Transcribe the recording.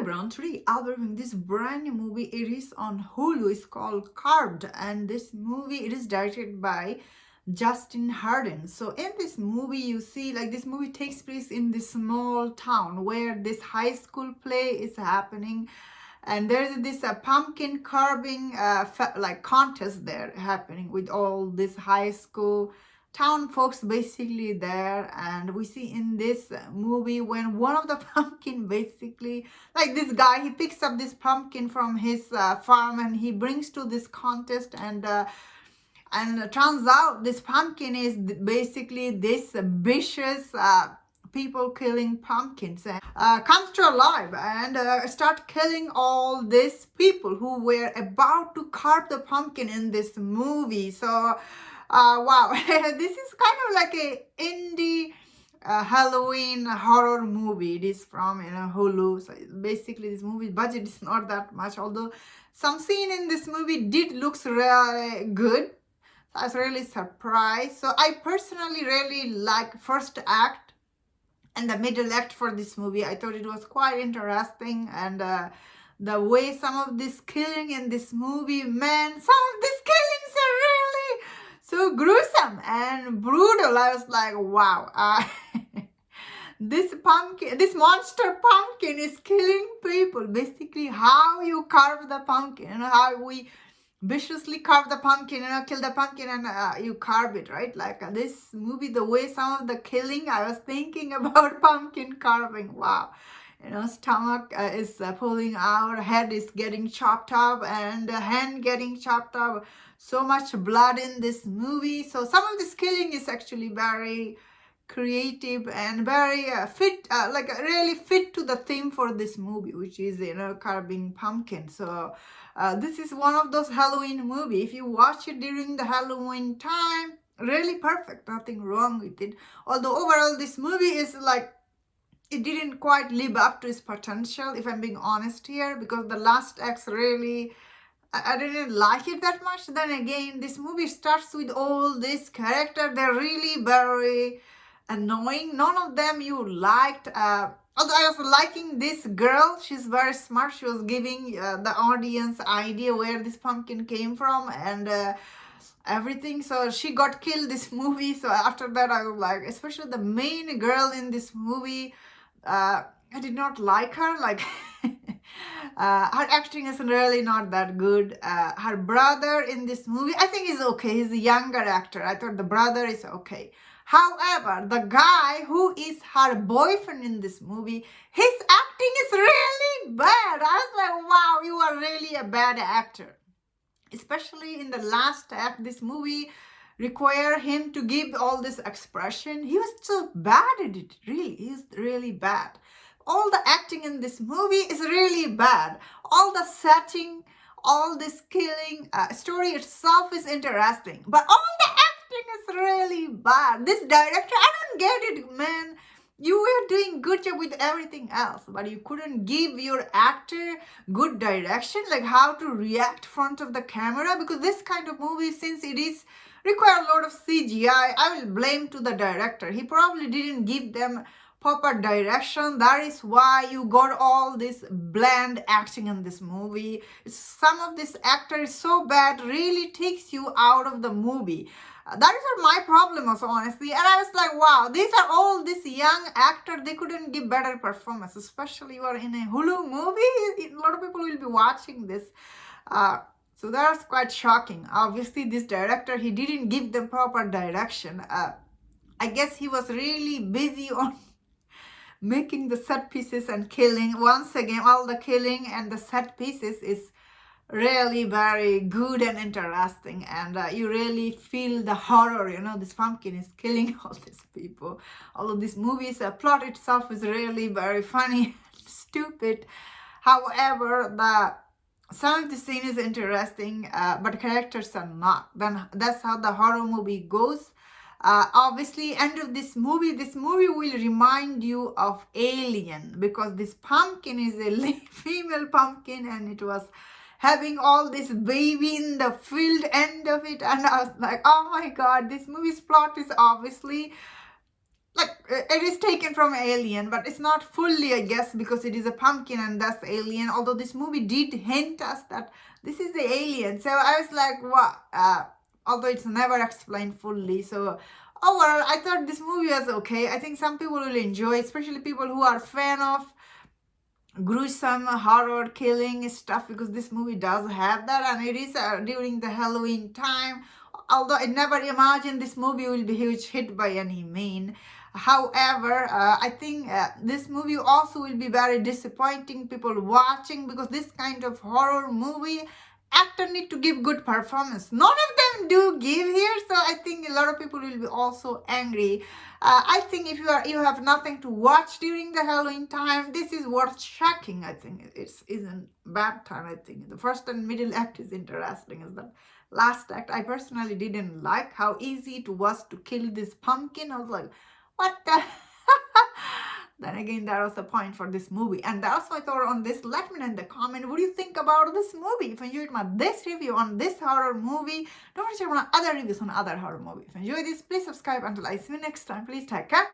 everyone, today I'll be reviewing this brand new movie. It is on Hulu. It's called Carved, and this movie it is directed by Justin Harden. So in this movie, you see like this movie takes place in this small town where this high school play is happening, and there's this pumpkin carving like contest there happening with all this high school town folks basically there. And we see in this movie when one of the pumpkin basically like this guy, he picks up this pumpkin from his farm and he brings to this contest, and turns out this pumpkin is basically this vicious people killing pumpkins, and comes to life and start killing all these people who were about to carve the pumpkin in this movie. So wow, this is kind of like a indie Halloween horror movie. It is from Hulu. So basically, this movie budget is not that much, although some scene in this movie did looks really good. I was really surprised. So I personally really like first act and the middle act for this movie. I thought it was quite interesting, and the way some of this killing in this movie, man, some of these killings are really so gruesome and brutal. I was like, wow, this monster pumpkin is killing people. Basically, how you carve the pumpkin, how we viciously carve the pumpkin, kill the pumpkin, and you carve it, right? Like this movie, the way some of the killing, I was thinking about pumpkin carving. Wow. Stomach is pulling out, head is getting chopped up, and hand getting chopped up. So much blood in this movie. So some of this killing is actually very creative and very fit, like really fit to the theme for this movie, which is carving pumpkin. So this is one of those Halloween movie. If you watch it during the Halloween time, really perfect, nothing wrong with it. Although overall this movie is like, it didn't quite live up to its potential, if I'm being honest here, because the last acts really, I didn't like it that much. Then again, this movie starts with all this character. They're really very annoying. None of them you liked. Although I was liking this girl. She's very smart. She was giving the audience idea where this pumpkin came from and everything. So she got killed this movie. So after that, I was like, especially the main girl in this movie, I did not like her. Like her acting is really not that good. Her brother in this movie, I think, is okay. He's a younger actor. I thought the brother is okay. However, the guy who is her boyfriend in this movie, his acting is really bad. I was like, wow, you are really a bad actor. Especially in the last act, this movie require him to give all this expression. He was so bad at it, really. He's really bad. All the acting in this movie is really bad. All the setting, all this killing, story itself is interesting. But all the acting is really bad. This director, I don't get it, man. You were doing good job with everything else, but you couldn't give your actor good direction, like how to react front of the camera, because this kind of movie, since it is require a lot of CGI, I will blame to the director. He probably didn't give them proper direction. That is why you got all this bland acting in this movie. Some of this actor is so bad, really takes you out of the movie. That is my problem also, honestly. And I was like, wow, these are all this young actor. They couldn't give better performance, especially you are in a Hulu movie. A lot of people will be watching this. So that's quite shocking. Obviously, this director, he didn't give them proper direction. I guess he was really busy on making the set pieces and killing. Once again, all the killing and the set pieces is really very good and interesting, and you really feel the horror. This pumpkin is killing all these people. Although this movie's plot itself is really very funny and stupid. However, some of the scene is interesting, but characters are not. Then that's how the horror movie goes. Obviously, end of this movie will remind you of Alien, because this pumpkin is a female pumpkin, and it was having all this baby in the field end of it. And I was like, oh my god, this movie's plot is obviously like it is taken from Alien, but it's not fully, I guess, because it is a pumpkin and that's Alien. Although this movie did hint us that this is the Alien, so I was like, what? Although it's never explained fully. So overall, I thought this movie was okay. I think some people will enjoy, especially people who are fan of gruesome horror killing stuff, because this movie does have that, and it is during the Halloween time. Although I never imagined this movie will be a huge hit by any mean. However, I think this movie also will be very disappointing people watching, because this kind of horror movie actor need to give good performance. None of them do give here, so I think a lot of people will be also angry. I think if you have nothing to watch during the Halloween time, this is worth checking. I think it isn't bad time. I think the first and middle act is interesting. Is the last act I personally didn't like how easy it was to kill this pumpkin. I was like, what the? Then again, that was the point for this movie. And that's my thought on this. Let me know in the comment, what do you think about this movie? If you enjoyed this review on this horror movie, don't forget to check my other reviews on other horror movies. If you enjoyed this, please subscribe. Until I see you next time, please take care.